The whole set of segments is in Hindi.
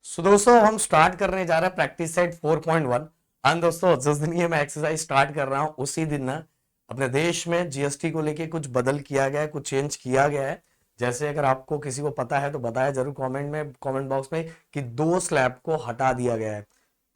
सो दोस्तों हम स्टार्ट करने जा रहे हैं प्रैक्टिस सेट 4.1। एंड दोस्तों जिस दिन ये मैं एक्सरसाइज स्टार्ट कर रहा हूँ उसी दिन ना अपने देश में जीएसटी को लेके कुछ बदल किया गया है, कुछ चेंज किया गया है। जैसे अगर आपको किसी को पता है तो बताया जरूर कमेंट बॉक्स में कि दो स्लैब को हटा दिया गया है।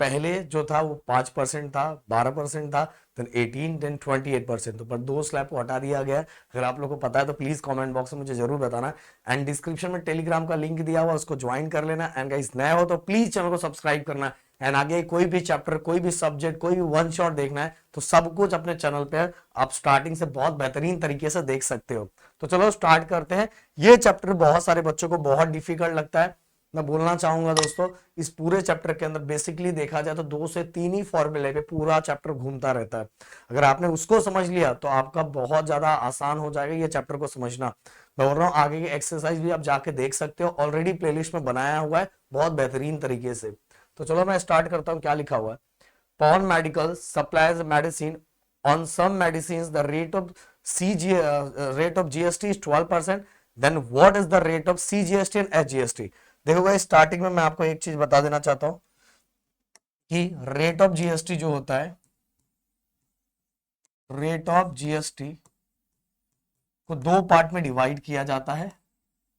पहले जो था वो 5% था, 12% था, देन 18, देन 28%। तो पर दो स्लैब को हटा दिया गया है। अगर आप लोगों को पता है तो प्लीज कमेंट बॉक्स में मुझे जरूर बताना। एंड डिस्क्रिप्शन में टेलीग्राम का लिंक दिया हुआ, उसको ज्वाइन कर लेना। एंड गाइस नया हो तो प्लीज चैनल को सब्सक्राइब करना। एंड आगे कोई भी चैप्टर, कोई भी सब्जेक्ट, कोई भी वन शॉट देखना है तो सब कुछ अपने चैनल पे आप स्टार्टिंग से बहुत बेहतरीन तरीके से देख सकते हो। तो चलो स्टार्ट करते हैं। ये चैप्टर बहुत सारे बच्चों को बहुत डिफिकल्ट लगता है। मैं बोलना चाहूंगा दोस्तों, इस पूरे चैप्टर के अंदर बेसिकली देखा जाए तो 2 से 3 ही फॉर्मूले पे पूरा चैप्टर घूमता रहता है। अगर आपने उसको समझ लिया तो आपका बहुत ज्यादा आसान हो जाएगा ये चैप्टर को समझना। मैं बोल रहा हूँ आगे की एक्सरसाइज भी आप जाके देख सकते हो, ऑलरेडी प्लेलिस्ट में बनाया हुआ है बहुत बेहतरीन तरीके से। तो चलो मैं स्टार्ट करता हूँ। क्या लिखा हुआ है? Pawn Medical supplies medicine. On some medicines, the rate of GST is 12%. Then what is the rate of CGST and SGST? देखो भाई, स्टार्टिंग में मैं आपको एक चीज बता देना चाहता हूं कि रेट ऑफ जीएसटी जो होता है, रेट ऑफ जीएसटी को दो पार्ट में डिवाइड किया जाता है।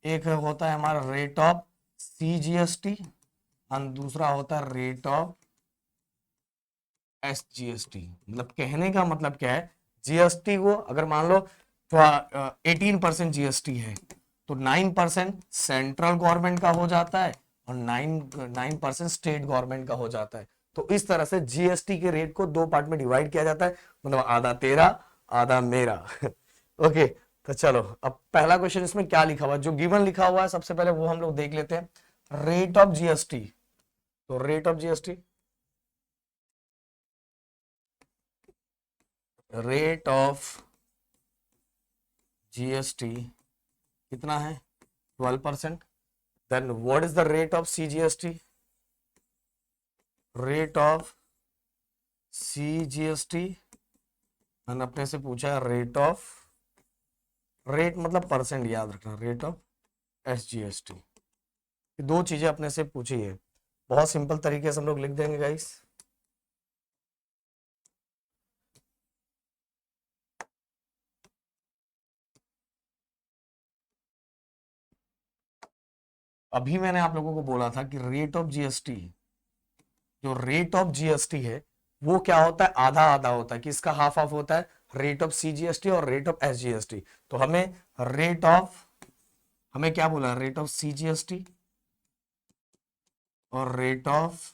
एक होता है हमारा रेट ऑफ सीजीएसटी और दूसरा होता है रेट ऑफ एसजीएसटी। मतलब कहने का मतलब क्या है, जीएसटी को अगर मान लो 18% जीएसटी है तो 9% सेंट्रल गवर्नमेंट का हो जाता है और 9% स्टेट गवर्नमेंट का हो जाता है। तो इस तरह से जीएसटी के रेट को दो पार्ट में डिवाइड किया जाता है, मतलब आधा तेरा आधा मेरा। ओके, तो चलो अब पहला क्वेश्चन इसमें क्या लिखा हुआ है, जो गिवन लिखा हुआ है सबसे पहले वो हम लोग देख लेते हैं। रेट ऑफ जीएसटी, तो rate of GST, rate of GST कितना है? 12%। Then what is the rate of CGST? Rate of CGST मैंने अपने से पूछा है रेट ऑफ, रेट मतलब परसेंट याद रखना, रेट ऑफ एसजीएसटी। ये दो चीजें अपने से पूछी है, बहुत सिंपल तरीके से हम लोग लिख देंगे गाइस। अभी मैंने आप लोगों को बोला था कि रेट ऑफ जीएसटी, जो रेट ऑफ जीएसटी है वो क्या होता है, आधा आधा होता है। किसका हाफ हाफ होता है? रेट ऑफ सीजीएसटी और रेट ऑफ एसजीएसटी। तो हमें रेट ऑफ, हमें क्या बोला, रेट ऑफ सीजीएसटी और रेट ऑफ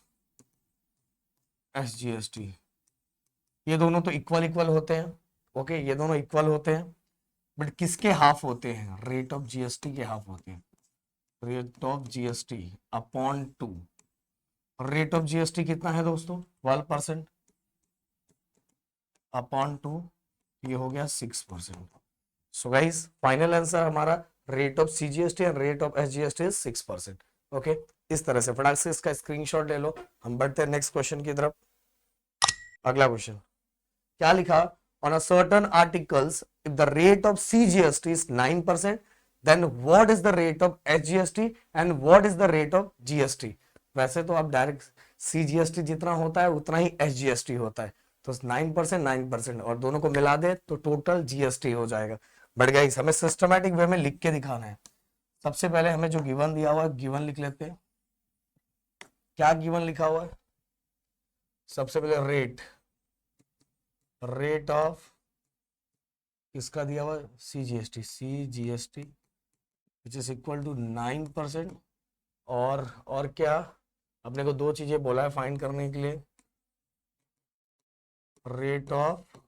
एसजीएसटी, ये दोनों तो इक्वल इक्वल होते हैं। ओके, ये दोनों इक्वल होते हैं, बट किसके हाफ होते हैं? रेट ऑफ जीएसटी के हाफ होते हैं। Rate of GST upon 2। Rate of GST कितना है दोस्तों? 12% अपॉन 2, ये हो गया 6%। सो गाइस फाइनल आंसर हमारा rate of CGST and rate of SGST is 6%। Okay, इस तरह से फटाक से इसका स्क्रीनशॉट ले लो। हम बढ़ते हैं नेक्स्ट क्वेश्चन की तरफ। अगला क्वेश्चन क्या लिखा? On a certain articles if the rate of CGST is 9%, then what is the rate of SGST and what is the rate of GST? वैसे तो आप डायरेक्ट सीजीएसटी जितना होता है उतना ही एसजीएसटी होता है, तो 9% 9% और दोनों को मिला दे तो टोटल जीएसटी हो जाएगा। बट गाइस हमें सिस्टमैटिक वे में लिख के दिखाना है। सबसे पहले हमें जो गिवन दिया हुआ है गिवन लिख लेते हैं। क्या गिवन लिखा हुआ है? सबसे पहले रेट, रेट ऑफ किसका दिया हुआ है? CGST, CGST which is equal to 9%। और क्या अपने को दो चीजें बोला है फाइंड करने के लिए, रेट ऑफ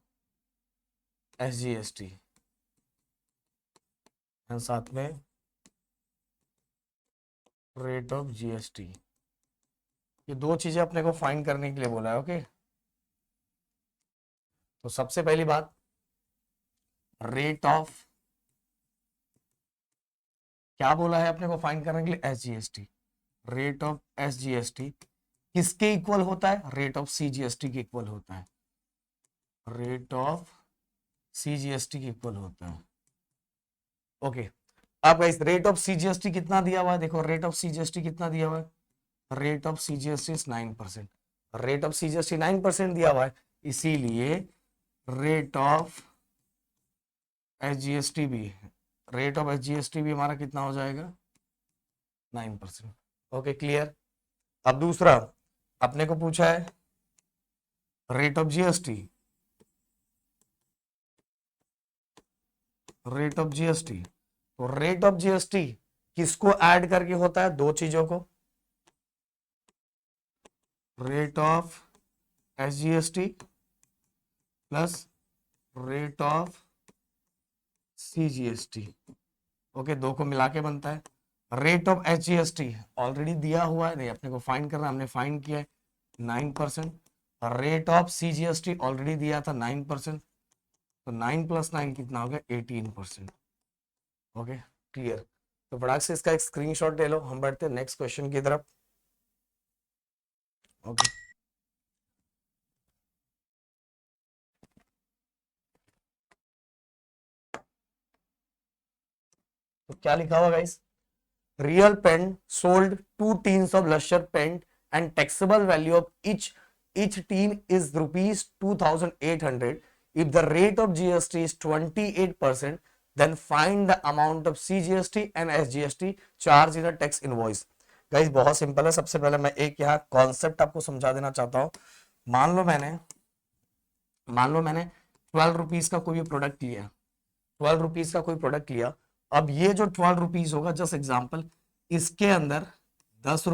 एसजीएसटी एंड साथ में रेट ऑफ जीएसटी। ये दो चीजें अपने को फाइंड करने के लिए बोला है। ओके, तो सबसे पहली बात, रेट ऑफ क्या बोला है अपने को फाइंड करने के लिए? एसजीएसटी। रेट ऑफ एसजीएसटी किसके इक्वल होता है? रेट ऑफ सीजीएसटी के इक्वल होता है। रेट ऑफ सीजीएसटी के इक्वल होता है। ओके, अब गाइस रेट ऑफ सीजीएसटी कितना दिया हुआ है? देखो रेट ऑफ सीजीएसटी कितना दिया हुआ है, rate of CGST is 9%। Rate of CGST 9% दिया हुआ है, इसीलिए रेट ऑफ एसजीएसटी भी, रेट ऑफ एसजीएसटी भी हमारा कितना हो जाएगा, 9%। Okay clear. अब दूसरा अपने को पूछा है rate of GST, rate of GST, तो रेट ऑफ जीएसटी किसको ऐड करके होता है, दो चीजों को, rate of SGST plus rate of CGST. Okay, दो को मिला के बनता है। रेट ऑफ एसजीएसटी ऑलरेडी दिया हुआ है, नहीं अपने को फाइंड करना, हमने फाइंड किया है 9%। रेट ऑफ सीजीएसटी ऑलरेडी दिया था 9%, तो 9 + 9 कितना हो गया, 18%। Okay clear. तो फटाक से इसका एक स्क्रीनशॉट ले लो, हम बढ़ते हैं नेक्स्ट क्वेश्चन की तरफ। ओके तो क्या लिखा हुआ guys, real pen sold 2 tins of lusher pen and taxable value of each tin is rupees 2800. If the rate of GST is 28%, then find the amount of CGST and SGST charged in a tax invoice. Guys बहुत सिंपल है। सबसे पहले मैं एक यहाँ कॉन्सेप्ट आपको समझा देना चाहता हूँ। मान लो मैंने 12 रुपीज का कोई प्रोडक्ट लिया, 12 रुपीज का कोई प्रोडक्ट लिया। अब ये जो 12 रुपीज होगा, जस्ट एग्जांपल, इसके अंदर 10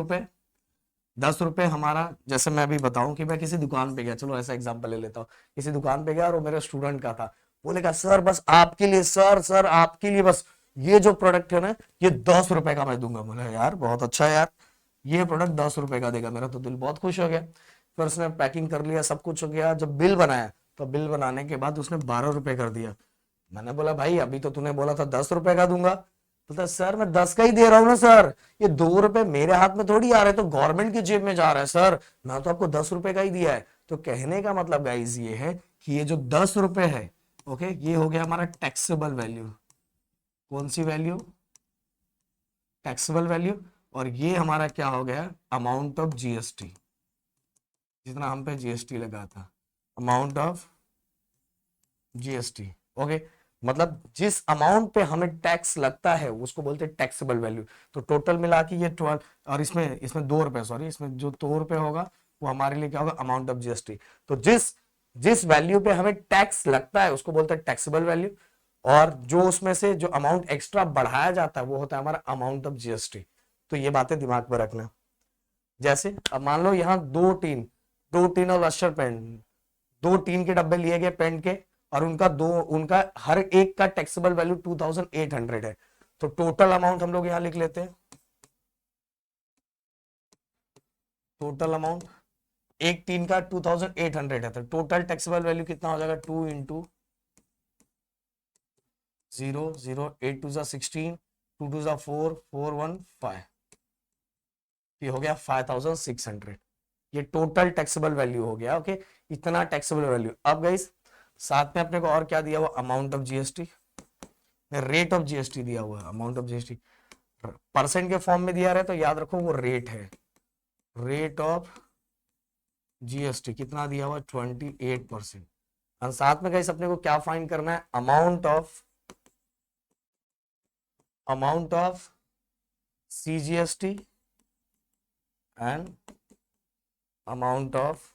रुपए हमारा, जैसे मैं अभी बताऊं कि मैं किसी दुकान पे गया, चलो ऐसा एग्जांपल ले लेता हूँ, किसी दुकान पे गया और वो मेरे स्टूडेंट का था, बोलेगा सर बस आपके लिए, सर आपके लिए बस ये जो प्रोडक्ट है ना, ये 10 रुपए का मैं दूंगा। बोला यार बहुत अच्छा है यार, ये प्रोडक्ट 10 रुपए का देगा, मेरा तो दिल बहुत खुश हो गया। फिर उसने पैकिंग कर लिया, सब कुछ हो गया। जब बिल बनाया तो बिल बनाने के बाद उसने 12 रुपए कर दिया। मैंने बोला भाई अभी तो तूने बोला था 10 रुपए का दूंगा। बोलता सर मैं 10 का ही दे रहा हूँ ना सर, ये 2 रुपए मेरे हाथ में थोड़ी आ रहे, तो गवर्नमेंट की जेब में जा रहा है सर, मैं तो आपको 10 रुपए का ही दिया है। तो कहने का मतलब गाइस ये है कि ये जो 10 रुपए है, ओके, ये हो गया हमारा टैक्सेबल वैल्यू। कौन सी वैल्यू, टैक्सेबल वैल्यू। और ये हमारा क्या हो गया, अमाउंट ऑफ जीएसटी, जितना हम पे जीएसटी लगा था, अमाउंट ऑफ जीएसटी। ओके, मतलब जिस अमाउंट पे हमें टैक्स लगता है उसको बोलते हैं टैक्सेबल वैल्यू। तो टोटल मिला के ये 12, और इसमें 2 रुपए, सॉरी, इसमें जो 2 रुपए होगा वो हमारे लिए क्या होगा, अमाउंट ऑफ जीएसटी। तो जिस जिस वैल्यू पे हमें टैक्स लगता है उसको बोलते हैं टैक्सेबल वैल्यू, और जो उसमें से जो अमाउंट एक्स्ट्रा बढ़ाया जाता है वो होता है हमारा अमाउंट ऑफ जीएसटी। तो ये बातें दिमाग में रखना। जैसे अब मान लो यहाँ दो टीन और लश्कर पेन, 2 टीन के डब्बे लिए गए पेन के, और उनका हर एक का टैक्सेबल वैल्यू 2800 है। तो टोटल अमाउंट हम लोग यहां लिख लेते हैं, टोटल अमाउंट एक टीन का 2800 है, तो टोटल टैक्सेबल वैल्यू कितना हो जाएगा, 2 × 0 0 8 2 16 2 2 4 4 1 5, ये हो गया 5600। ये टोटल टैक्सेबल वैल्यू हो गया। ओके, इतना टैक्सेबल वैल्यू। अब गाइस साथ में अपने को और क्या दिया हुआ, amount of GST, rate of GST दिया हुआ है। अमाउंट ऑफ जीएसटी परसेंट के फॉर्म में दिया रहे तो याद रखो वो रेट है, रेट ऑफ जीएसटी कितना दिया हुआ, 28%। और साथ में गाइस अपने को क्या फाइंड करना है, amount of CGST and amount of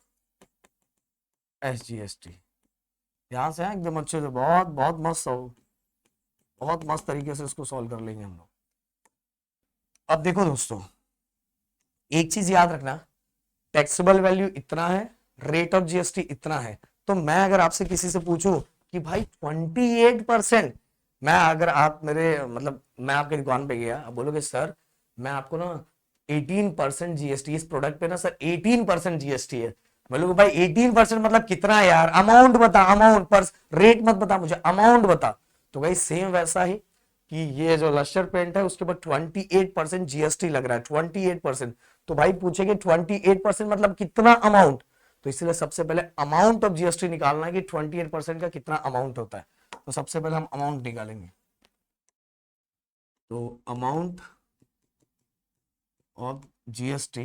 SGST. यहां से एकदम अच्छे से, बहुत बहुत मस्त हो, बहुत मस्त तरीके से इसको सॉल्व कर लेंगे हम लोग। अब देखो दोस्तों, एक चीज याद रखना, टैक्सेबल वैल्यू इतना है, रेट ऑफ जीएसटी इतना है। तो मैं अगर आपसे किसी से पूछूं कि भाई 28%, मैं अगर आप मेरे मतलब मैं आपके दुकान पे गया, आप बोलोगे सर मैं आपको ना 18% जीएसटी इस प्रोडक्ट पे ना सर 18% जीएसटी है। बोलोगे भाई 18% मतलब कितना है यार, अमाउंट बता, अमाउंट पर, रेट मत बता मुझे, अमाउंट बता। तो भाई सेम वैसा ही कि ये जो लश्कर पेंट है उसके ऊपर 28% जीएसटी लग रहा है, 28%। तो भाई पूछेंगे 28% मतलब कितना अमाउंट, तो इसलिए सबसे पहले अमाउंट ऑफ जीएसटी निकालना है कि 28% का कितना अमाउंट होता है। तो सबसे पहले हम अमाउंट निकालेंगे, तो amount of GST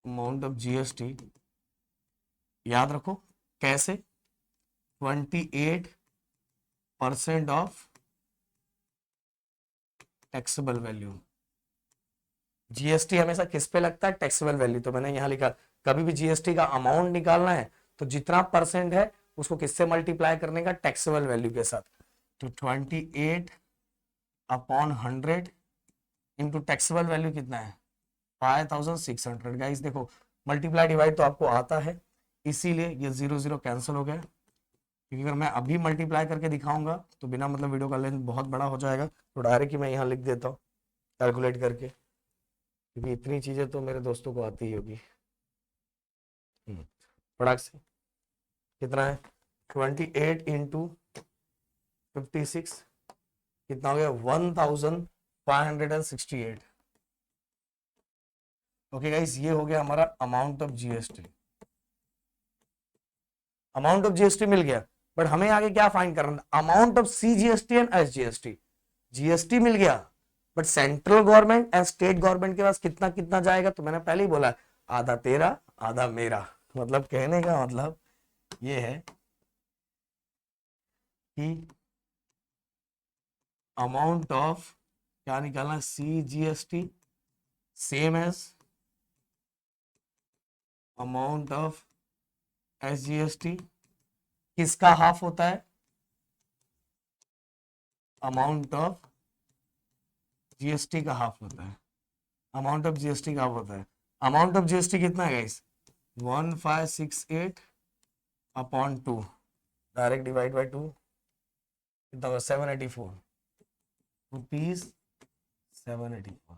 amount of GST याद रखो कैसे, 28% ऑफ टैक्सेबल वैल्यू। जीएसटी हमेशा किस पे लगता है, टैक्सेबल वैल्यू। तो मैंने यहां लिखा कभी भी जीएसटी का अमाउंट निकालना है तो जितना परसेंट है उसको किससे मल्टीप्लाई करने का, टैक्सेबल वैल्यू के साथ। तो 28/100 इंटू टैक्सेबल वैल्यू कितना है, 5600। गाइस देखो मल्टीप्लाई डिवाइड तो आपको आता है, इसीलिए ये 0 0 कैंसिल हो गया। क्योंकि अगर मैं अभी मल्टीप्लाई करके दिखाऊंगा तो बिना मतलब वीडियो का लेंथ बहुत बड़ा हो जाएगा, तो डायरेक्ट ही मैं यहाँ लिख देता हूँ कैलकुलेट करके, क्योंकि इतनी चीजें तो मेरे दोस्तों को आती ही होगी। फटाक से कितना है, 28 × 56 कितना हो गया, 1568। ओके गाइस, ये हो गया हमारा amount of GST. Amount of GST मिल गया, बट हमें आगे क्या फाइंड करना था, amount of CGST and SGST. GST मिल गया, but central government and state government के पास कितना कितना जाएगा, तो मैंने पहले ही बोला आधा तेरा आधा मेरा। मतलब कहने का मतलब ये है कि अमाउंट ऑफ क्या निकालना, CGST same as amount of SGST. किसका हाफ होता है, अमाउंट ऑफ जीएसटी का हाफ होता है। अमाउंट ऑफ जीएसटी का हाफ होता है। अमाउंट ऑफ जीएसटी कितना है गाइस, 1568/2, डायरेक्ट डिवाइड बाई 2 कितना होगा, 784 रुपीज 784।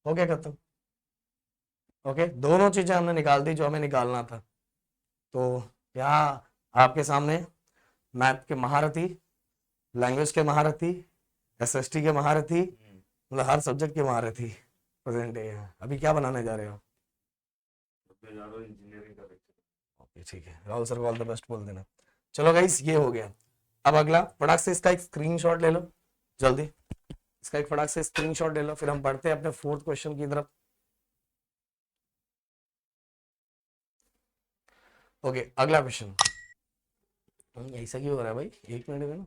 हो गया खत्म। ओके, दोनों चीजें हमने निकाल दी जो हमें निकालना था। तो यहाँ आपके सामने मैथ के महारथी, लैंग्वेज के महारथी, एसएसटी के महारथी, मतलब हर सब्जेक्ट के महारथी प्रेजेंट है। अभी क्या बनाने जा रहे हो, इंजीनियरिंग का। ओके ठीक है, राहुल सर को ऑल द बेस्ट बोल देना। चलो गाइस, ये हो गया। अब अगला फटाक से इसका एक स्क्रीनशॉट ले लो जल्दी, इसका एक फटाक से स्क्रीनशॉट ले लो, फिर हम बढ़ते हैं अपने फोर्थ क्वेश्चन की तरफ। ओके, अगला क्वेश्चन। ऐसा क्यों हो रहा है भाई, एक मिनट में ना।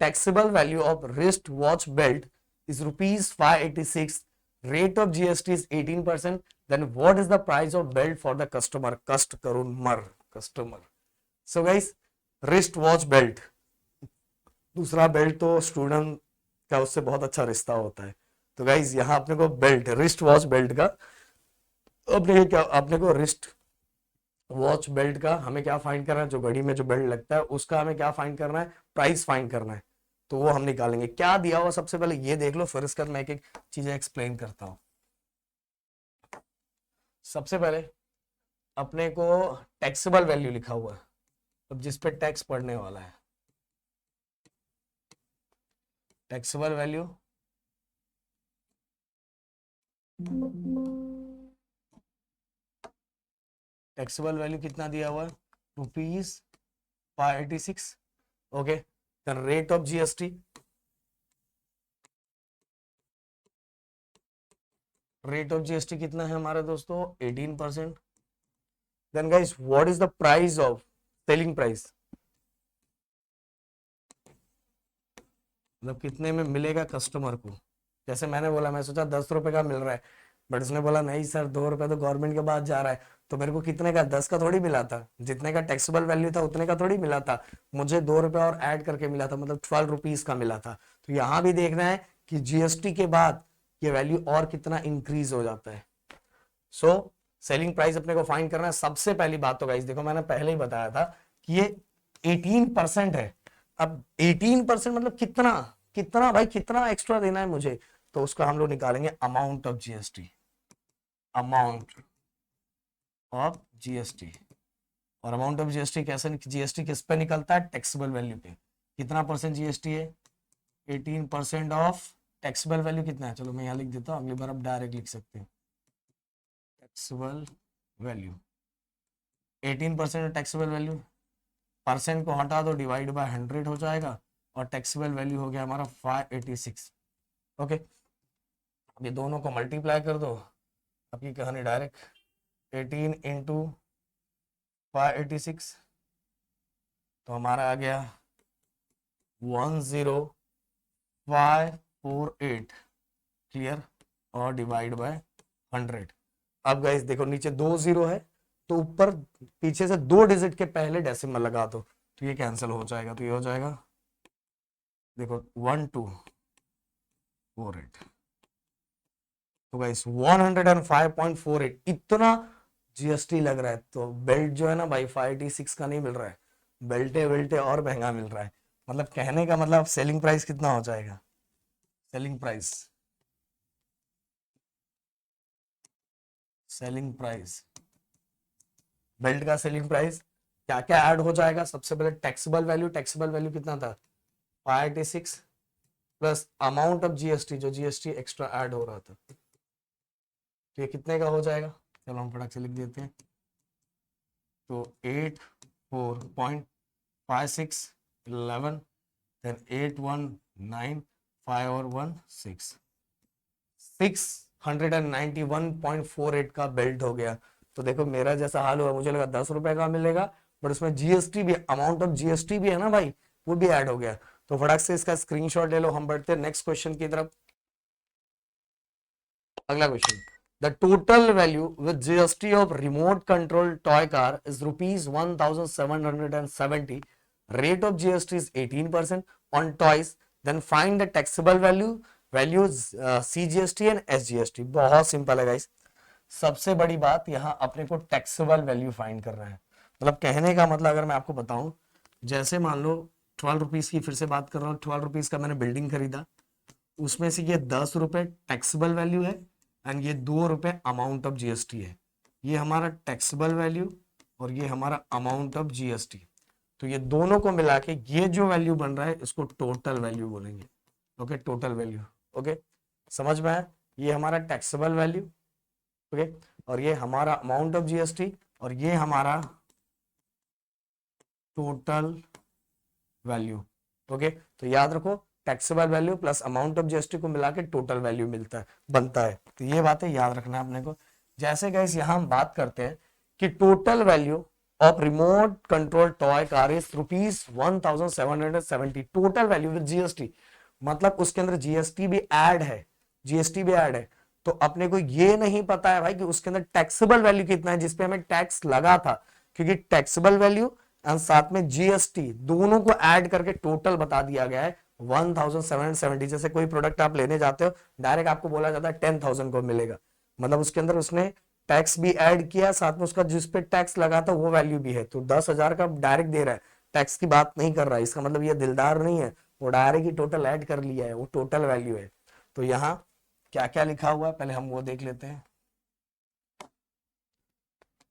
Taxable value of wrist watch belt is rupees 586. Rate of GST is 18%. Then what is the price of belt for the customer? Customer. So guys, wrist watch belt. दूसरा बेल्ट तो स्टूडेंट का उससे बहुत अच्छा रिश्ता होता है। तो गाइज यहाँ अपने को बेल्ट, रिस्ट वॉच बेल्ट का, अपने क्या, अपने को रिस्ट वॉच बेल्ट का हमें क्या फाइंड करना है, जो घड़ी में जो बेल्ट लगता है उसका हमें क्या फाइंड करना है, प्राइस फाइंड करना है। तो वो हम निकालेंगे। क्या दिया हुआ सबसे पहले ये देख लो, फिर इसका मैं एक एक चीजें एक्सप्लेन करता हूं। सबसे पहले अपने को टैक्सेबल वैल्यू लिखा हुआ है, अब जिस पे टैक्स पड़ने वाला है, टैक्सेबल वैल्यू टैक्सेबल वैल्यू कितना दिया हुआ है, ₹586। Okay, rate of GST, rate of GST कितना है हमारे दोस्तों, 18%। Then guys what is the price of selling price, मतलब कितने में मिलेगा कस्टमर को। जैसे मैंने बोला, मैं सोचा 10 रुपए का मिल रहा है, बट उसने बोला नहीं सर 2 रुपए तो गवर्नमेंट के पास जा रहा है, तो मेरे को कितने का, 10 का थोड़ी मिला था, जितने का टैक्सेबल वैल्यू था उतने का थोड़ी मिला था, मुझे 2 रुपए और ऐड करके मिला था, मतलब 12 रुपीज का मिला था। तो यहाँ भी देखना है कि जीएसटी के बाद ये वैल्यू और कितना इंक्रीज हो जाता है। सो सेलिंग प्राइस अपने को फाइंड करना है। सबसे पहली बात तो गाइस देखो, मैंने पहले ही बताया था कि ये 18% है। अब 18% मतलब कितना, कितना भाई, कितना एक्स्ट्रा देना है मुझे, तो उसका हम लोग निकालेंगे amount of GST, amount of GST. और अमाउंट ऑफ जीएसटी कैसे, जीएसटी किस पे निकलता है, टैक्सेबल वैल्यू पे। कितना परसेंट जीएसटी है, 18% ऑफ टैक्सेबल वैल्यू कितना है, चलो मैं यहाँ लिख देता हूँ, अगली बार आप डायरेक्ट लिख सकते हैं। Taxable value 18% taxable value, percent को हटा दो, डिवाइड बाय 100 हो जाएगा, और टैक्सेबल वैल्यू हो गया हमारा 586। ओके, अब ये दोनों को मल्टीप्लाई कर दो, आपकी कहानी डायरेक्ट 18 इंटू 586, तो हमारा आ गया 10548, क्लियर, और डिवाइड बाय 100। अब गाइस देखो नीचे 2 जीरो है, तो ऊपर पीछे से 2 डिजिट के पहले डेसिमल लगा दो, तो ये कैंसिल हो जाएगा, तो ये हो जाएगा देखो 1248। तो गाइस 105.48 इतना जीएसटी लग रहा है, तो बेल्ट जो है ना भाई 586 का नहीं मिल रहा है, बेल्टे बेल्टे और महंगा मिल रहा है। मतलब कहने का मतलब सेलिंग प्राइस कितना हो जाएगा, selling price, selling price, belt का सेलिंग प्राइस क्या क्या ऐड हो जाएगा। सबसे पहले टैक्सेबल वैल्यू, टैक्सेबल वैल्यू कितना था 586 प्लस अमाउंट ऑफ जीएसटी, जो जीएसटी एक्स्ट्रा ऐड हो रहा था, तो ये कितने का हो जाएगा, चलो हम फटाक से लिख देते हैं। तो 84.5611, देन 8195 और 16 691.48 का बेल्ट हो गया। तो देखो मेरा जैसा हाल हुआ, मुझे लगा 10 रुपए का मिलेगा, बट उसमें जीएसटी भी, अमाउंट ऑफ जीएसटी भी है ना भाई, वो भी ऐड हो गया। तो फटाक से इसका स्क्रीनशॉट ले लो, हम बढ़ते हैं नेक्स्ट क्वेश्चन की तरफ। अगला question, the total value with GST of remote control toy car is rupees 1770, rate of GST is 18% on toys, then find the taxable value, values CGST and SGST. बहुत सिंपल है गाइस, सबसे बड़ी बात यहां अपने को टैक्सेबल वैल्यू फाइंड करना है। मतलब कहने का मतलब अगर मैं आपको बताऊं, जैसे मान लो 12 रुपीज की, फिर से बात कर रहा हूँ, 12 रुपीज का मैंने बिल्डिंग खरीदा, उसमें से ये 10 रुपए टैक्सेबल वैल्यू है एंड ये 2 रुपए अमाउंट ऑफ जीएसटी है। ये हमारा टैक्सेबल वैल्यू और ये हमारा अमाउंट ऑफ जीएसटी, तो ये दोनों को मिला के ये जो वैल्यू बन रहा है इसको टोटल वैल्यू बोलेंगे। Okay, total value. ओके, समझ में आया, ये हमारा टैक्सेबल वैल्यू, ओके, और ये हमारा अमाउंट ऑफ जीएसटी, और ये हमारा टोटल वैल्यू। ओके, तो याद रखो taxable value plus amount of GST को मिला के टोटल वैल्यू मिलता है, बनता है। तो ये बातें याद रखना है अपने को। जैसे गाइस यहां हम बात करते हैं कि total value of remote control toy car is rupees 1770, total value with GST, मतलब उसके अंदर जीएसटी भी ऐड है, जीएसटी भी ऐड है। तो अपने को ये नहीं पता है भाई कि उसके अंदर टैक्सेबल वैल्यू कितना है जिसपे हमें टैक्स लगा था, क्योंकि टैक्सेबल वैल्यू एंड साथ में जीएसटी दोनों को ऐड करके टोटल बता दिया गया है 1770। जैसे कोई प्रोडक्ट आप लेने जाते हो, डायरेक्ट आपको बोला जाता है 10,000 को मिलेगा, मतलब उसके अंदर उसने टैक्स भी ऐड किया, साथ में उसका जिस पे टैक्स लगा था वो वैल्यू भी है, तो 10,000 का डायरेक्ट दे रहा है, टैक्स की बात नहीं कर रहा है। इसका मतलब ये दिलदार नहीं है, वो डायरेक्ट ही टोटल ऐड कर लिया है, वो टोटल वैल्यू है। तो यहाँ क्या क्या लिखा हुआ है पहले हम वो देख लेते हैं।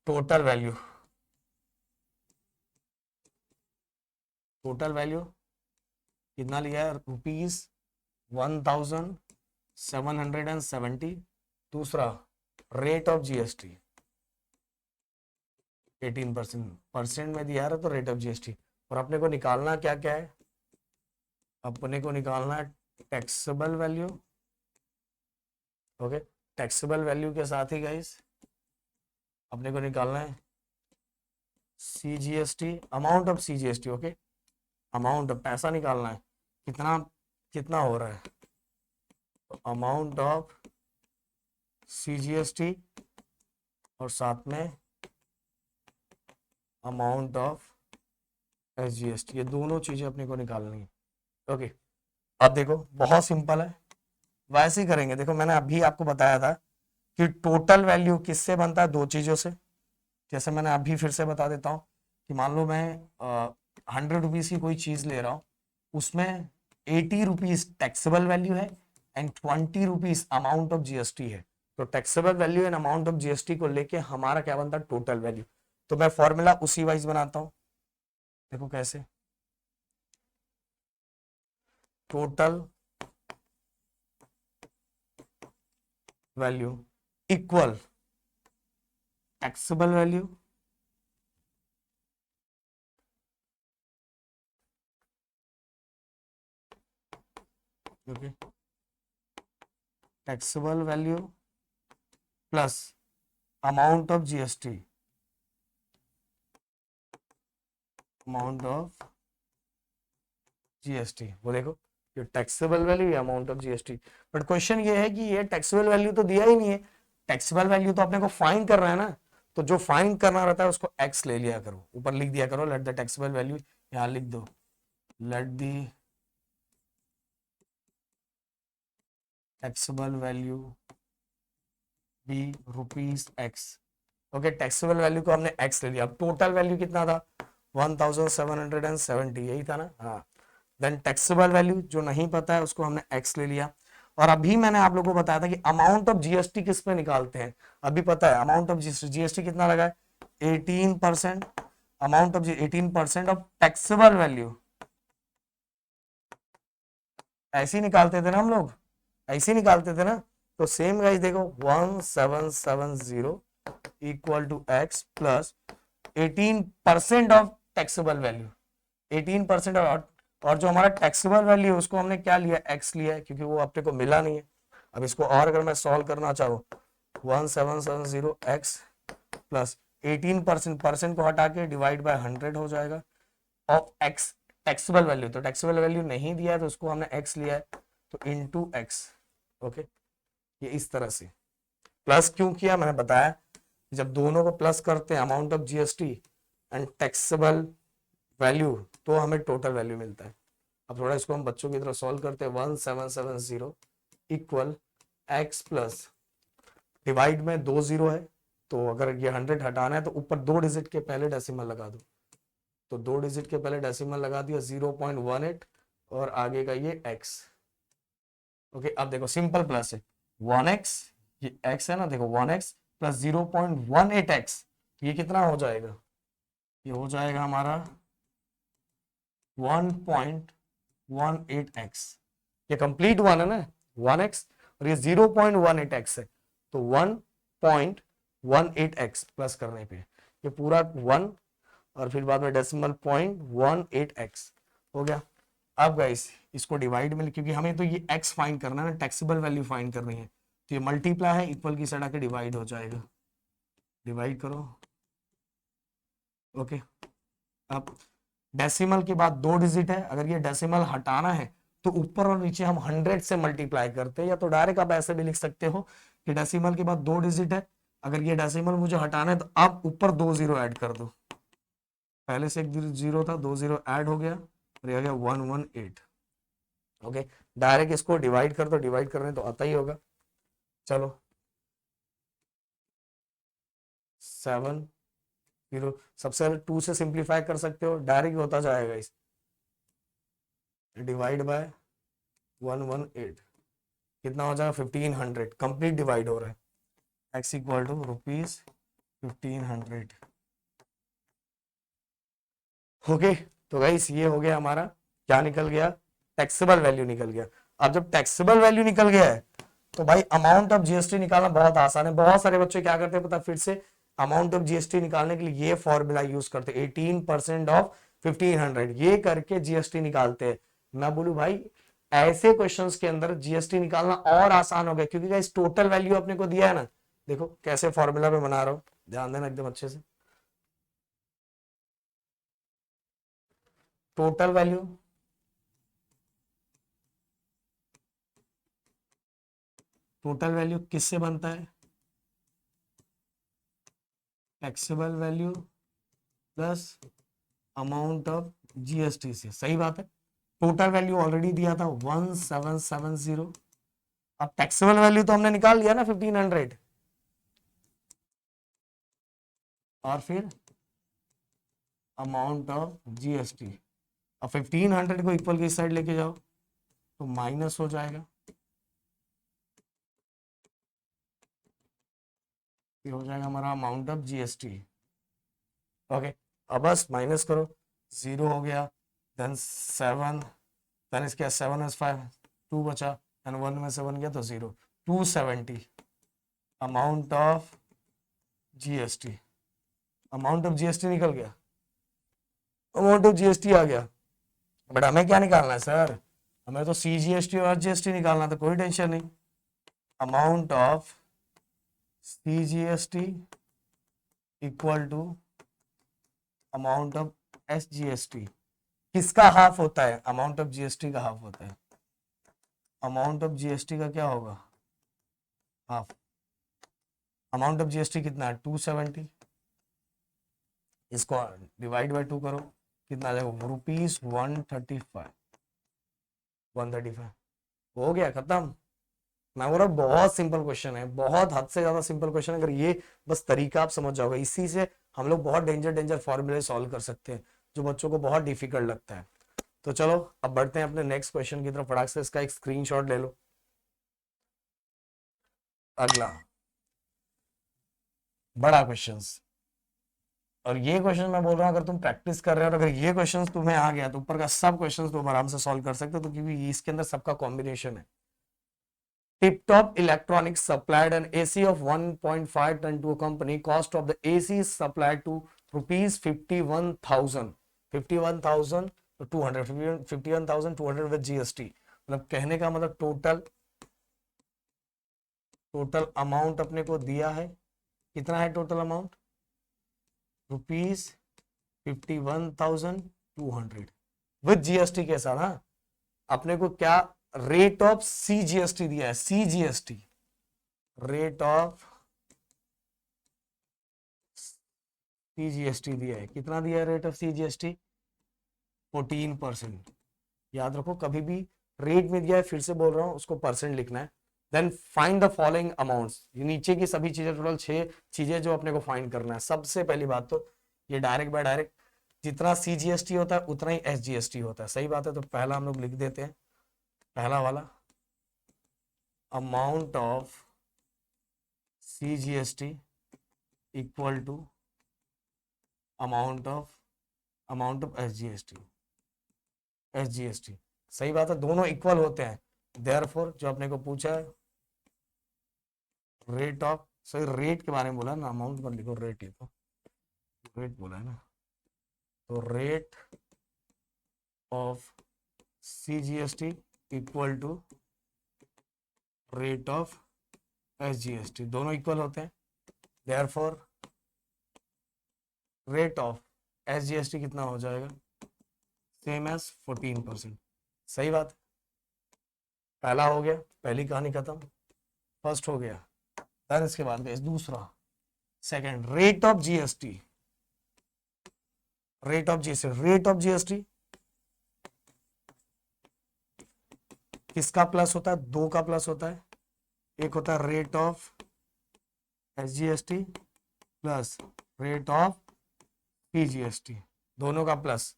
टोटल वैल्यू, टोटल वैल्यू कितना लिया है, रुपीज 1770। दूसरा रेट ऑफ जीएसटी 18%, परसेंट में दिया रहा तो रेट ऑफ जीएसटी। और अपने को निकालना क्या क्या है, अपने को निकालना है taxable value. Okay, taxable value के साथ ही गाइस अपने को निकालना है CGST, amount of CGST. Okay, amount of पैसा निकालना है, कितना कितना हो रहा है, अमाउंट ऑफ सीजीएसटी और साथ में अमाउंट ऑफ एसजीएसटी, ये दोनों चीजें अपने को निकालनी है। ओके, अब देखो बहुत सिंपल है, वैसे ही करेंगे। देखो मैंने अभी आपको बताया था कि टोटल वैल्यू किससे बनता है, दो चीजों से। जैसे मैंने अभी फिर से बता देता हूँ कि मान लो मैं 100 रुपीज की कोई चीज ले रहा हूँ, उसमें 80 रुपीज टैक्सेबल वैल्यू है and 20 rupees amount of GST है। तो taxable value and amount of GST को लेके हमारा क्या बनता है, टोटल वैल्यू। तो मैं फॉर्मूला उसी वाइज बनाता हूँ, देखो कैसे, total value equal taxable value taxable value plus amount of GST, amount of GST, वो देखो ये टैक्सेबल वैल्यू या amount of GST. But question ये है कि ये टैक्सेबल वैल्यू तो दिया ही नहीं है, टैक्सेबल वैल्यू तो अपने को फाइंड करना है ना, तो जो फाइंड करना रहता है उसको एक्स ले लिया करो, ऊपर लिख दिया करो लेट द टैक्सेबल वैल्यू, यहां लिख दो let the taxable value be rupees x. Okay, taxable value को हमने एक्स ले लिया। अब टोटल वैल्यू कितना था 1770, यही था ना, हाँ। देन टैक्सेबल वैल्यू जो नहीं पता है उसको हमने एक्स ले लिया। और अभी मैंने आप लोगों को बताया था कि अमाउंट ऑफ जीएसटी किस पे निकालते हैं, अभी पता है अमाउंट ऑफ जीएसटी कितना लगा है 18%, amount of 18% of taxable value. ऐसे ही निकालते थे ना हम लोग, ऐसे ही निकालते थे ना। तो सेम गाइस देखो 1770 equal to x plus 18% of taxable value, 18% और जो हमारा टैक्सेबल वैल्यू है उसको हमने क्या लिया एक्स लिया है, क्योंकि वो अपने को मिला नहीं है। अब इसको और अगर मैं सॉल्व करना चाहूँ 1770 एक्स प्लस 18% परसेंट को हटा के डिवाइड बाय 100 हो जाएगा ऑफ एक्स टैक्सेबल वैल्यू। तो टैक्सेबल वैल्यू नहीं दिया है तो उसको हमने एक्स लिया है, तो इनटू एक्स। ओके, ये इस तरह से प्लस क्यों किया मैंने बताया, जब दोनों को प्लस करते हैं amount of GST and taxable value तो हमें टोटल वैल्यू मिलता है। अब थोड़ा इसको हम बच्चों की तरह सॉल्व करते हैं 1770 इक्वल एक्स प्लस डिवाइड में 2 जीरो है, तो अगर ये 100 हटाना है तो ऊपर 2 डिजिट के पहले डेसिमल लगा दो, तो 2 डिजिट के पहले डेसिमल लगा दिया 0.18 और आगे का ये x। ओके, अब देखो सिंपल प्लस है 1x, ये x है ना, देखो 1x प्लस 0.18x, ये कितना हो जाएगा, ये हो जाएगा हमारा 1.18x। ये कंप्लीट वन है ना 1x और ये 0.18x है, तो 1.18x प्लस करने पे ये पूरा 1 और फिर बाद में डेसिमल 0.18x हो गया। अब गाइस इसको डिवाइड में, क्योंकि हमें तो ये x फाइंड करना है ना, टैक्सेबल वैल्यू फाइंड करनी है, तो ये मल्टीप्लाई है इक्वल की साइड आके डिवाइड हो जाएगा, डिवाइड करो। ओके, अब डेसिमल के बाद 2 डिजिट है, अगर ये डेसिमल हटाना है तो ऊपर और नीचे हम 100 से मल्टीप्लाई करते हैं, या तो डायरेक्ट आप ऐसे भी लिख सकते हो कि डेसिमल के बाद 2 डिजिट है, अगर ये डेसिमल मुझे हटाना है तो आप ऊपर 2 जीरो ऐड कर दो, पहले से एक जीरो था 2 जीरो ऐड हो गया और ये आ गया 118। ओके, डायरेक्ट इसको डिवाइड कर दो, डिवाइड करने तो आता ही होगा। चलो 7 0, सबसे पहले 2 से सिंप्लीफाई कर सकते हो, डायरेक्ट होता जाएगा इस डिवाइड बाय 118 कितना हो जाएगा 1500, कंप्लीट डिवाइड हो रहा है, x equal to rupees 1500। Okay, तो गाइस ये हो गया हमारा, क्या निकल गया टैक्सेबल वैल्यू निकल गया। अब जब टैक्सेबल वैल्यू निकल गया है तो भाई अमाउंट ऑफ जीएसटी निकालना बहुत आसान है। बहुत सारे बच्चे क्या करते हैं पता, फिर से अमाउंट ऑफ जीएसटी निकालने के लिए ये फॉर्मूला यूज करते हैं 18% ऑफ 1500, ये करके जीएसटी निकालते हैं। मैं बोलूं भाई ऐसे क्वेश्चंस के अंदर जीएसटी निकालना और आसान हो गया, क्योंकि गाइस टोटल वैल्यू अपने को दिया है ना, देखो कैसे फॉर्मूला में बना रहा हूं, ध्यान देना एकदम अच्छे से। टोटल वैल्यू किससे बनता है, taxable value plus amount of GST से, सही बात है। टोटल वैल्यू ऑलरेडी दिया था 1770, अब टैक्सेबल वैल्यू तो हमने निकाल लिया ना 1500, और फिर अमाउंट ऑफ जीएसटी। अब 1500 को इक्वल की साइड लेके जाओ तो माइनस हो जाएगा, ये हो जाएगा हमारा अमाउंट ऑफ जीएसटी। ओके, अब बस माइनस करो, 0 हो गया, देन 7, देन इसके 7 is 5, 2 बचा, एंड 1 में 7 गया तो 0, 270 amount of GST. Amount of GST निकल गया, अमाउंट ऑफ जीएसटी आ गया। बट हमें क्या निकालना है सर, हमें तो सीजीएसटी और जीएसटी निकालना, तो कोई टेंशन नहीं। Amount of CGST equal to amount of SGST। किसका हाफ होता है? अमाउंट ऑफ GST का हाफ होता है। अमाउंट ऑफ GST का क्या होगा? हाफ। अमाउंट ऑफ GST कितना है? 270। इसको डिवाइड बाय 2 करो, कितना आ जाएगा? ₹135। 135 हो गया, खत्म। मैं बोल रहा हूँ बहुत सिंपल क्वेश्चन है, बहुत हद से ज्यादा सिंपल क्वेश्चन है। अगर ये बस तरीका आप समझ जाओगे, इसी से हम लोग बहुत डेंजर फॉर्मूले सॉल्व कर सकते हैं जो बच्चों को बहुत डिफिकल्ट लगता है। तो चलो अब बढ़ते हैं अपने नेक्स्ट क्वेश्चन की तरफ। फटाक से इसका एक स्क्रीनशॉट ले लो। अगला बड़ा क्वेश्चंस, और ये क्वेश्चन मैं बोल रहा हूँ अगर तुम प्रैक्टिस कर रहे हो और अगर ये क्वेश्चन तुम्हें आ गया तो ऊपर का सब क्वेश्चन तुम आराम से सॉल्व कर सकते हो, तो क्योंकि इसके अंदर सबका कॉम्बिनेशन है। Tip-Top Electronics supplied an AC of 1.5 ton to a company. Cost of the AC is supplied to rupees 51,000. 51,200. 51,200 with GST. मतलब कहने का मतलब टोटल अमाउंट अपने को दिया है। कितना है टोटल अमाउंट? ₹51,200 विद GST के साथ। हाँ, अपने को क्या रेट ऑफ CGST दिया है? CGST रेट ऑफ CGST दिया है। कितना दिया है रेट ऑफ CGST? 14%। याद रखो, कभी भी रेट में दिया है, फिर से बोल रहा हूं, उसको परसेंट लिखना है। Then find the following amounts. नीचे की सभी चीजें, टोटल 6 चीजें जो अपने को फाइंड करना है। सबसे पहली बात तो ये डायरेक्ट बाय डायरेक्ट, जितना CGST होता है उतना ही SGST होता है। सही बात है, तो पहला हम लोग लिख देते हैं, पहला वाला amount of CGST equal to amount of SGST। सही बात है, दोनों इक्वल होते हैं। देयरफॉर जो अपने को पूछा है रेट ऑफ, सही रेट के बारे में बोला ना, अमाउंट मत लिखो, रेट लिखो। रेट बोला है ना, तो rate of CGST equal to rate of SGST, दोनों इक्वल होते हैं। देयरफॉर रेट ऑफ SGST कितना हो जाएगा? Same as 14%। सही बात, पहला हो गया, पहली कहानी खत्म, फर्स्ट हो गया। देन इसके बाद दूसरा, second, rate of GST। Rate of GST किसका प्लस होता है? दो का प्लस होता है। एक होता है rate of SGST plus rate of CGST, दोनों का प्लस।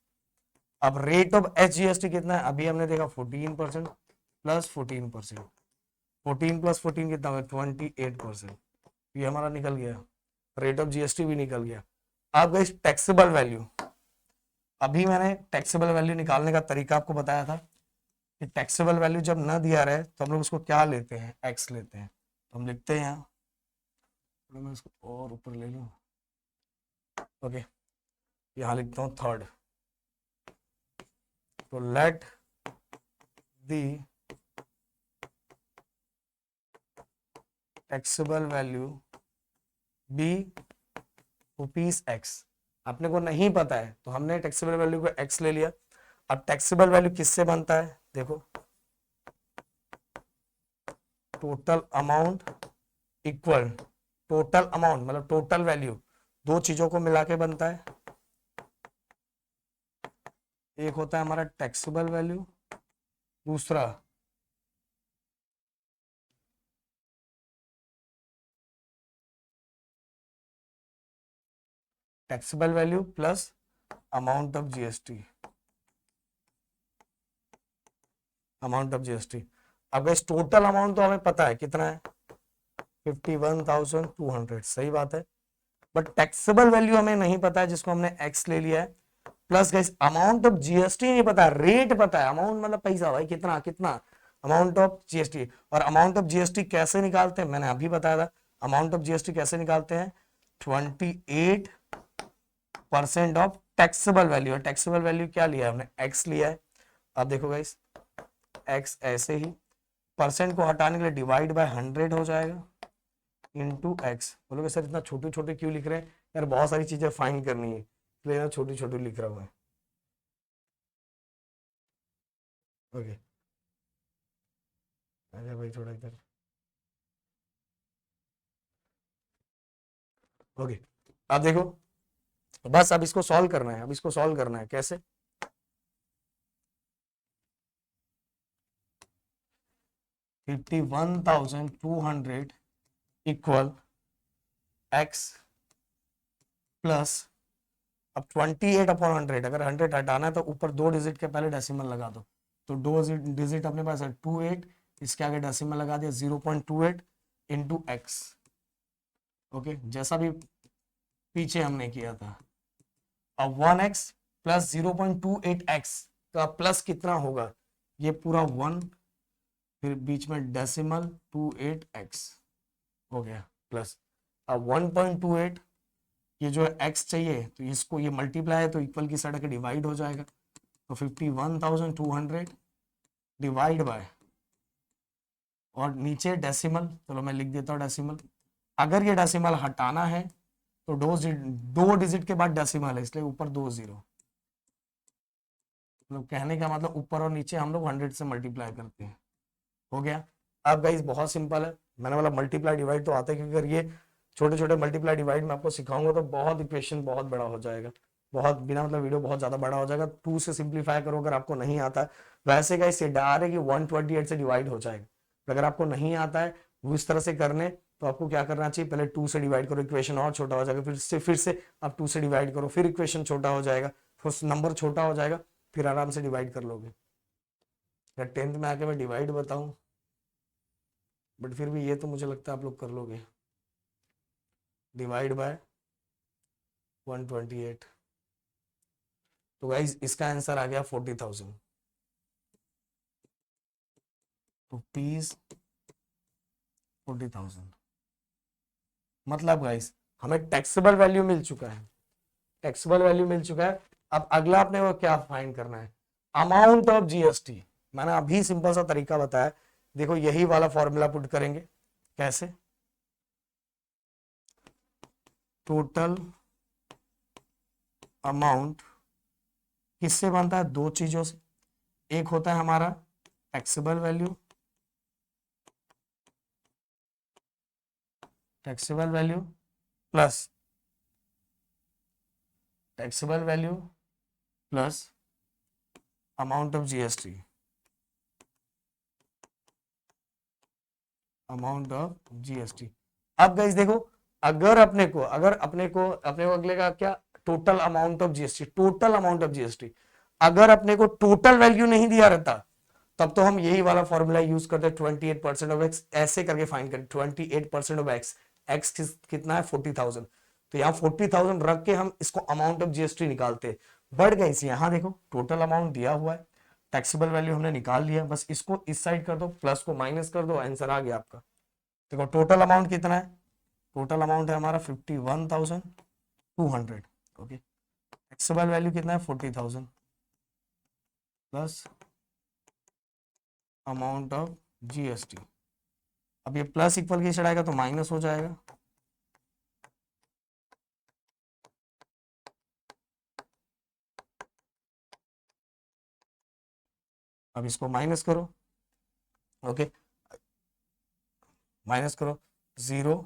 अब रेट ऑफ SGST कितना है? अभी हमने देखा 14% प्लस 14%। 14 प्लस 14 कितना हुआ? 28%। ये हमारा निकल गया, रेट ऑफ GST भी निकल गया। अब गई टैक्सेबल वैल्यू। अभी मैंने टैक्सेबल वैल्यू निकालने का तरीका आपको बताया था कि टैक्सेबल वैल्यू जब ना दिया रहे तो हम लोग उसको क्या लेते हैं? एक्स लेते हैं। तो हम लिखते हैं यहाँ, मैं इसको और ऊपर ले लूँ, ओके, यहाँ लिखता हूँ थर्ड। तो let the taxable value be ₹x। अपने को नहीं पता है तो हमने टैक्सेबल वैल्यू को x ले लिया। अब टैक्सेबल वैल्यू किससे बनता है? देखो, total amount equal total amount मतलब टोटल वैल्यू, दो चीजों को मिला के बनता है। एक होता है हमारा टैक्सेबल वैल्यू, दूसरा taxable value plus amount of GST। Amount of GST। अब इस टोटल अमाउंट तो हमें पता है कितना है, 51,200। सही बात है, बट टैक्सेबल वैल्यू हमें नहीं पता है, जिसको हमने x ले लिया है। Plus guys amount of GST नहीं पता है, रेट पता है। अमाउंट मतलब पैसा, भाई कितना कितना, अमाउंट ऑफ GST। और अमाउंट ऑफ GST कैसे निकालते हैं? मैंने अभी बताया था। अमाउंट ऑफ GST कैसे निकालते हैं? 28% of taxable value. Taxable value क्या लिया है हमने? x लिया है। अब देखो गाइस, x ऐसे ही परसेंट को हटाने के लिए डिवाइड बाय 100 हो जाएगा इंटू एक्स। बोलोगे सर इतना छोटे छोटे क्यों लिख रहे हैं? यार बहुत सारी चीजें फाइंड करनी है, इसलिए छोटी छोटी लिख रहा हूँ मैं। ओके, अरे भाई थोड़ा इधर। ओके, अब देखो, बस अब इसको सॉल्व करना है। अब इसको सॉल्व करना है कैसे? 51,200 इक्वल एक्स प्लस, अब 28/100, अगर 100 हटाना है तो ऊपर 2 डिजिट के पहले डेसिमल लगा दो। तो 2 डिजिट अपने पास है 28, इसके आगे डेसिमल लगा दिया 0.28 इंटू एक्स। ओके, जैसा भी पीछे हमने किया था। अब 1x प्लस 0.28x का प्लस कितना होगा? ये पूरा 1, फिर बीच में डेसिमल 28x हो गया प्लस। अब 1.28, ये जो है x चाहिए तो इसको ये मल्टीप्लाई है तो इक्वल की साइड के डिवाइड हो जाएगा। तो 51,200 डिवाइड बाय, और नीचे डेसिमल, चलो मैं लिख देता हूँ डेसिमल। अगर ये डेसिमल हटाना है तो 2 डिजिट के बाद डेसिमल है, इसलिए ऊपर 2 0। मतलब कहने का मतलब ऊपर और नीचे हम लोग 100 से मल्टीप्लाई करते हैं। हो गया। अब गाइस बहुत सिंपल है, मैंने बोला मल्टीप्लाई डिवाइड तो आता है, क्योंकि अगर ये छोटे छोटे मल्टीप्लाई डिवाइड मैं आपको सिखाऊंगा तो बहुत इक्वेशन बहुत बड़ा हो जाएगा, बहुत बिना मतलब वीडियो बहुत ज्यादा बड़ा हो जाएगा। 2 से सिंप्लीफाई करो अगर आपको नहीं आता है। वैसे गाइस ये डायरेक्ट 128 से डिवाइड हो जाएगा। अगर आपको नहीं आता है वो इस तरह से करने, तो आपको क्या करना चाहिए, पहले 2 से डिवाइड करो, इक्वेशन और छोटा हो जाएगा, फिर से आप 2 से डिवाइड करो, फिर इक्वेशन छोटा हो जाएगा, फिर नंबर छोटा हो जाएगा, फिर आराम से डिवाइड कर लोगे। या 10th में आके मैं डिवाइड बताऊं, बट फिर भी ये तो मुझे लगता है आप लोग कर लोगे। डिवाइड बाय 128, तो गाइस इसका आंसर आ गया 40,000 रुपीज। 40,000 मतलब गाइस हमें टैक्सेबल वैल्यू मिल चुका है, टैक्सेबल वैल्यू मिल चुका है। अब अगला आपने वो क्या फाइंड करना है, अमाउंट ऑफ जीएसटी। मैंने अभी सिंपल सा तरीका बताया, देखो यही वाला फॉर्मूला पुट करेंगे। कैसे? टोटल अमाउंट किससे बनता है? 2 चीजों से। एक होता है हमारा taxable value, taxable value plus taxable value plus amount of GST, amount of GST. अब गाइस देखो, अगर अपने को अगले का क्या, total amount of GST, total amount of GST. अगर अपने को टोटल वैल्यू नहीं दिया रहता तब तो हम यही वाला फॉर्मूला यूज करते 28% ऑफ एक्स, ऐसे करके फाइंड करें 28% ऑफ एक्स। एक्स कितना है 40,000, तो यहाँ 40,000 रख के हम इसको अमाउंट ऑफ जीएसटी निकालते। बढ़ गए इस, यहाँ देखो टोटल अमाउंट दिया हुआ है, टैक्सेबल वैल्यू हमने निकाल लिया, बस इसको इस साइड कर दो, प्लस को माइनस कर दो, आंसर आ गया आपका। देखो टोटल अमाउंट कितना है, टोटल अमाउंट है हमारा 51,200। ओके, टैक्सेबल वैल्यू कितना है 40,000 प्लस अमाउंट ऑफ जीएसटी। अब ये प्लस इक्वल की चढ़ाएगा तो माइनस हो जाएगा, अब इसको माइनस करो। ओके, माइनस करो, 0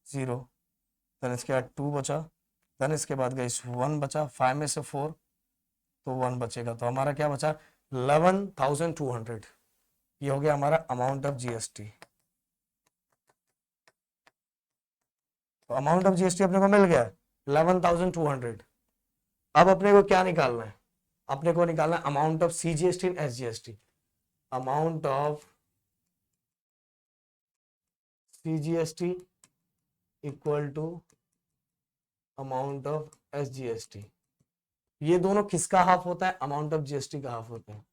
0, देन इसके बाद 2 बचा, देन इसके बाद गई 1 बचा, 5 में से 4 तो 1 बचेगा, तो हमारा क्या बचा 11,200। ये हो गया हमारा अमाउंट ऑफ जीएसटी। तो अमाउंट ऑफ जीएसटी अपने को मिल गया 11,200। अब अपने को क्या निकालना है, अपने को निकालना है amount of CGST and SGST. Amount of CGST equal to amount of SGST. ये दोनों किसका हाफ होता है? अमाउंट ऑफ जीएसटी का हाफ होता है,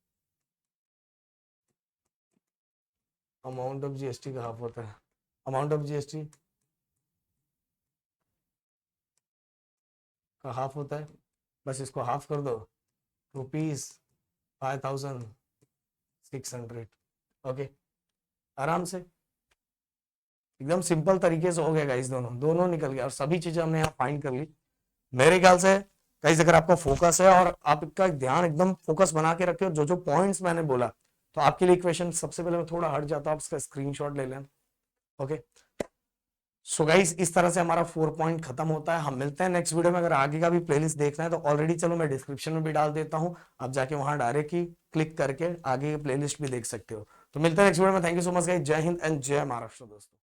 अमाउंट ऑफ जीएसटी का हाफ होता है। अमाउंट ऑफ जीएसटी का हाफ होता है, बस इसको हाफ कर दो, रुपीज 5,600। ओके, आराम से, एकदम सिंपल तरीके से हो गया गाइस, दोनों दोनों निकल गया और सभी चीजें हमने यहाँ फाइंड कर ली। मेरे ख्याल से गाइस अगर आपका फोकस है और आपका ध्यान एकदम फोकस बना के रखे, जो जो पॉइंट्स मैंने बोला, तो आपके लिए इक्वेशन सबसे पहले मैं थोड़ा हट जाता हूँ, आप इसका स्क्रीनशॉट ले लें। ओके, सो गाइस इस तरह से हमारा 4 पॉइंट खत्म होता है। हम मिलते हैं नेक्स्ट वीडियो में। अगर आगे का भी प्लेलिस्ट देखना है तो ऑलरेडी चलो मैं डिस्क्रिप्शन में भी डाल देता हूँ, आप जाके वहां डायरेक्ट ही क्लिक करके आगे की प्लेलिस्ट भी देख सकते हो। तो मिलते हैं नेक्स्ट वीडियो में। Thank you so much guys, जय हिंद एंड जय महाराष्ट्र दोस्तों।